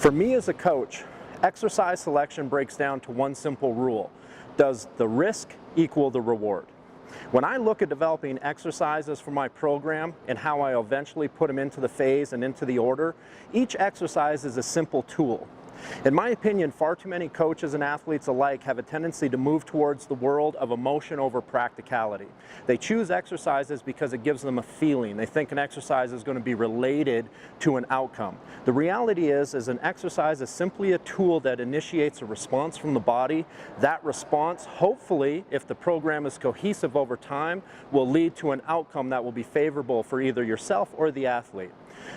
For me as a coach, exercise selection breaks down to one simple rule. Does the risk equal the reward? When I look at developing exercises for my program and how I eventually put them into the phase and into the order, each exercise is a simple tool. In my opinion, far too many coaches and athletes alike have a tendency to move towards the world of emotion over practicality. They choose exercises because it gives them a feeling. They think an exercise is going to be related to an outcome. The reality is an exercise is simply a tool that initiates a response from the body. That response, hopefully, if the program is cohesive over time, will lead to an outcome that will be favorable for either yourself or the athlete.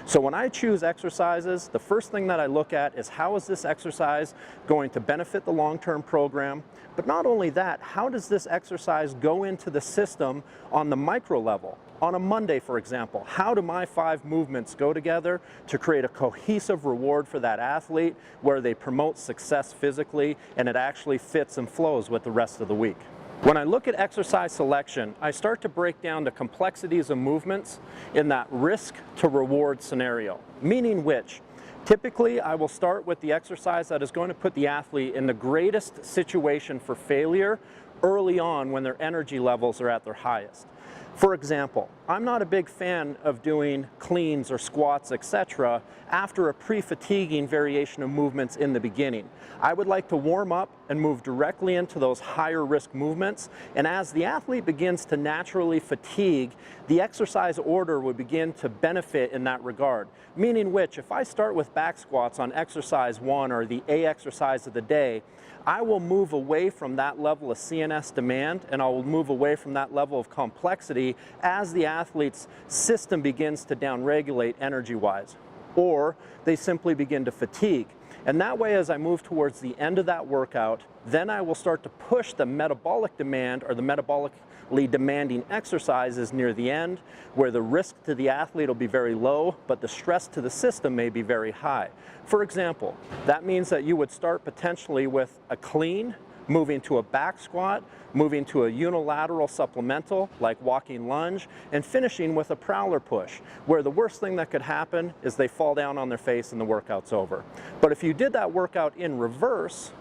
So when I choose exercises, the first thing that I look at is how is this exercise going to benefit the long-term program? But not only that, how does this exercise go into the system on the micro level? On a Monday, for example, how do my 5 movements go together to create a cohesive reward for that athlete where they promote success physically and it actually fits and flows with the rest of the week? When I look at exercise selection, I start to break down the complexities of movements in that risk to reward scenario, meaning which, typically I will start with the exercise that is going to put the athlete in the greatest situation for failure early on when their energy levels are at their highest. For example, I'm not a big fan of doing cleans or squats, etc. after a pre-fatiguing variation of movements in the beginning. I would like to warm up and move directly into those higher risk movements, and as the athlete begins to naturally fatigue, the exercise order would begin to benefit in that regard. Meaning which, if I start with back squats on exercise 1 or the A exercise of the day, I will move away from that level of CNS demand and I will move away from that level of complexity as the athlete's system begins to downregulate energy-wise, or they simply begin to fatigue. And that way, as I move towards the end of that workout, then I will start to push the metabolic demand or the metabolically demanding exercises near the end, where the risk to the athlete will be very low, but the stress to the system may be very high. For example, that means that you would start potentially with a clean, moving to a back squat, moving to a unilateral supplemental like walking lunge, and finishing with a prowler push, where the worst thing that could happen is they fall down on their face and the workout's over. But if you did that workout in reverse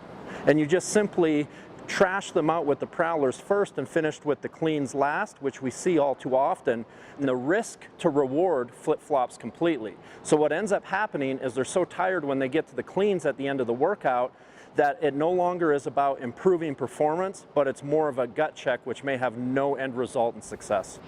and you just simply trash them out with the prowlers first and finished with the cleans last, which we see all too often, the risk to reward flip-flops completely. So what ends up happening is they're so tired when they get to the cleans at the end of the workout that it no longer is about improving performance, but it's more of a gut check which may have no end result in success.